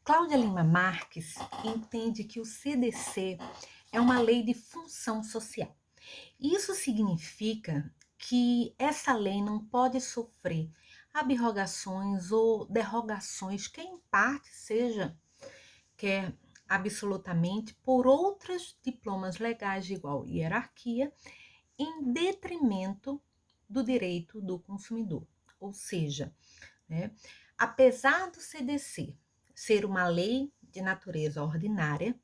Cláudia Lima Marques entende que o CDC é uma lei de função social. Isso significa que essa lei não pode sofrer abrogações ou derrogações, que em parte seja, quer absolutamente, por outros diplomas legais de igual hierarquia, em detrimento do direito do consumidor. Ou seja, né, apesar do CDC ser uma lei de natureza ordinária,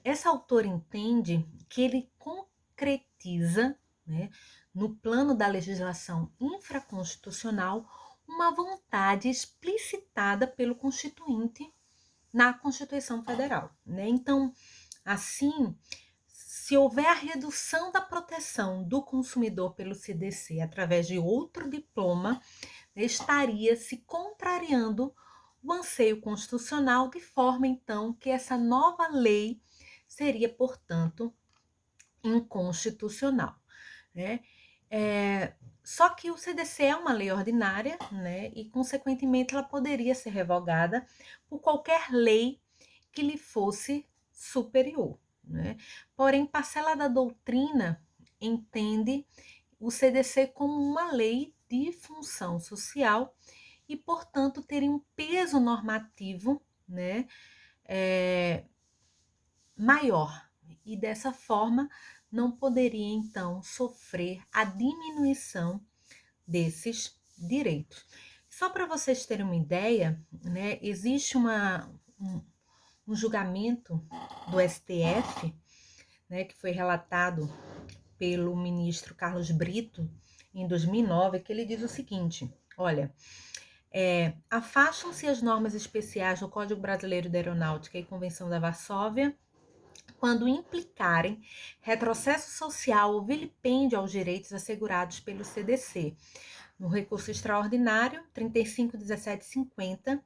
essa autora entende que ele concretiza, né, no plano da legislação infraconstitucional, uma vontade explicitada pelo Constituinte na Constituição Federal, né? Então, assim, se houver a redução da proteção do consumidor pelo CDC através de outro diploma, estaria se contrariando o anseio constitucional, de forma então que essa nova lei seria, portanto, inconstitucional, né? Só que o CDC é uma lei ordinária, né? E, consequentemente, ela poderia ser revogada por qualquer lei que lhe fosse superior, né? Porém, parcela da doutrina entende o CDC como uma lei de função social e, portanto, teria um peso normativo, né, maior. E dessa forma não poderia, então, sofrer a diminuição desses direitos. Só para vocês terem uma ideia, né, existe um julgamento do STF, né, que foi relatado pelo ministro Carlos Brito em 2009, que ele diz o seguinte: olha, afastam-se as normas especiais do Código Brasileiro de Aeronáutica e Convenção da Varsóvia quando implicarem retrocesso social ou vilipêndio aos direitos assegurados pelo CDC. No recurso extraordinário 35.1750,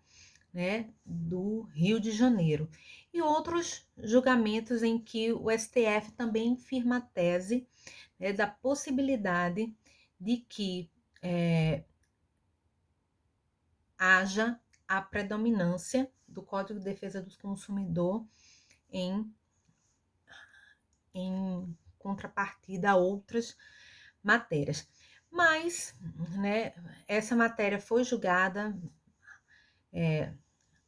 né, do Rio de Janeiro. E outros julgamentos em que o STF também firma a tese, né, da possibilidade de que haja a predominância do Código de Defesa do Consumidor em contrapartida a outras matérias. Mas, né, essa matéria foi julgada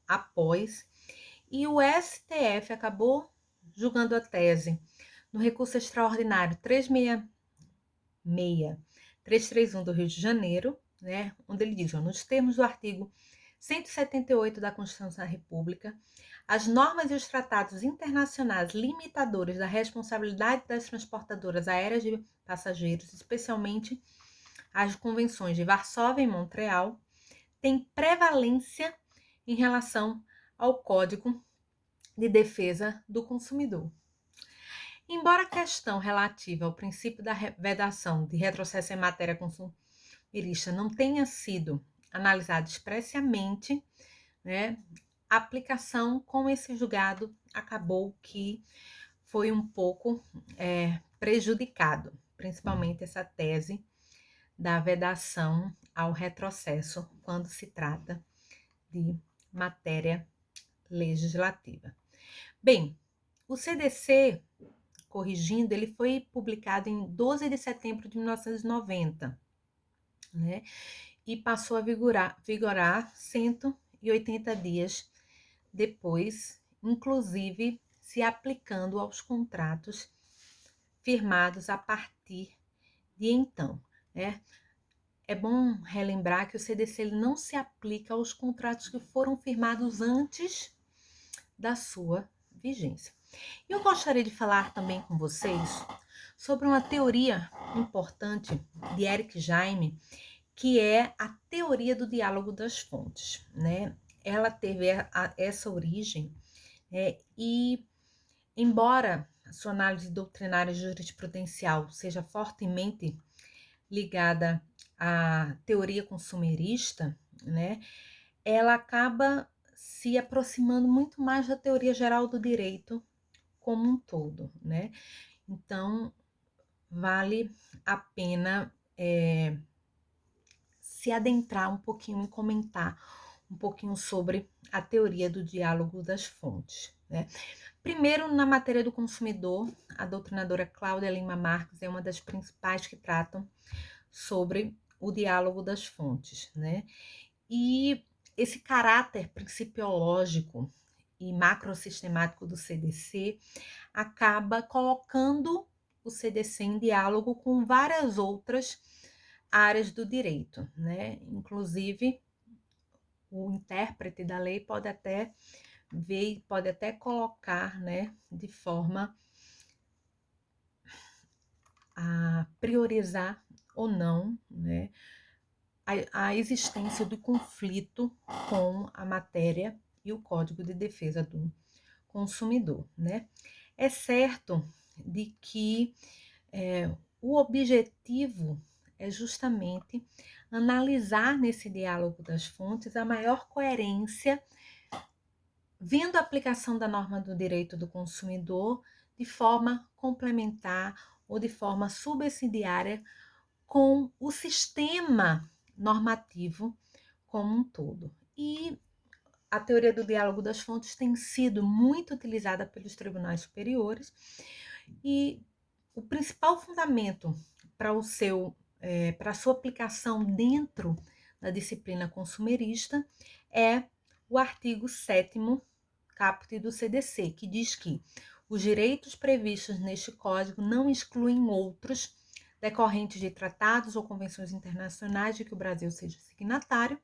após, e o STF acabou julgando a tese no recurso extraordinário 331 do Rio de Janeiro, né, onde ele diz, nos termos do artigo 178 da Constituição da República, as normas e os tratados internacionais limitadores da responsabilidade das transportadoras aéreas de passageiros, especialmente as convenções de Varsóvia e Montreal, têm prevalência em relação ao Código de Defesa do Consumidor. Embora a questão relativa ao princípio da vedação de retrocesso em matéria consumirista não tenha sido analisada expressamente, né, a aplicação com esse julgado acabou que foi um pouco prejudicado, principalmente essa tese da vedação ao retrocesso quando se trata de matéria legislativa. Bem, o CDC, corrigindo, ele foi publicado em 12 de setembro de 1990, né? E passou a vigorar 180 dias depois, inclusive se aplicando aos contratos firmados a partir de então, né? É bom relembrar que o CDC ele não se aplica aos contratos que foram firmados antes da sua vigência. Eu gostaria de falar também com vocês sobre uma teoria importante de Eric Jaime, que é a teoria do diálogo das fontes, né? Ela teve essa origem, e embora a sua análise doutrinária e jurisprudencial seja fortemente ligada à teoria consumerista, né, ela acaba se aproximando muito mais da teoria geral do direito como um todo, né? Então, vale a pena se adentrar um pouquinho e comentar um pouquinho sobre a teoria do diálogo das fontes, né? Primeiro, na matéria do consumidor, a doutrinadora Cláudia Lima Marques é uma das principais que tratam sobre o diálogo das fontes, né? E esse caráter principiológico e macrosistemático do CDC acaba colocando o CDC em diálogo com várias outras áreas do direito, né? Inclusive, o intérprete da lei pode até ver, pode até colocar, né, de forma a priorizar ou não, né, a existência do conflito com a matéria e o Código de Defesa do Consumidor, né? É certo de que o objetivo é justamente analisar nesse diálogo das fontes a maior coerência, vendo a aplicação da norma do direito do consumidor de forma complementar ou de forma subsidiária com o sistema normativo como um todo. E a teoria do diálogo das fontes tem sido muito utilizada pelos tribunais superiores e o principal fundamento para para a sua aplicação dentro da disciplina consumerista é o artigo 7º caput do CDC, que diz que os direitos previstos neste código não excluem outros decorrentes de tratados ou convenções internacionais de que o Brasil seja signatário,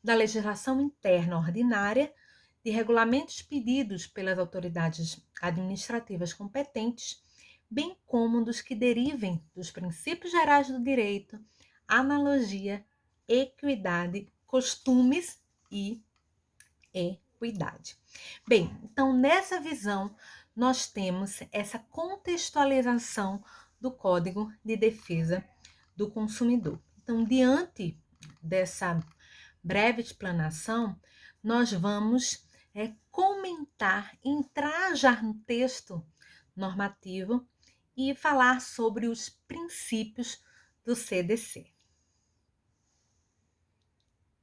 da legislação interna ordinária, de regulamentos pedidos pelas autoridades administrativas competentes, bem como dos que derivem dos princípios gerais do direito, analogia, equidade, costumes e equidade. Bem, então nessa visão nós temos essa contextualização do Código de Defesa do Consumidor. Então, diante dessa breve explanação, nós vamos comentar, entrar já no texto normativo e falar sobre os princípios do CDC.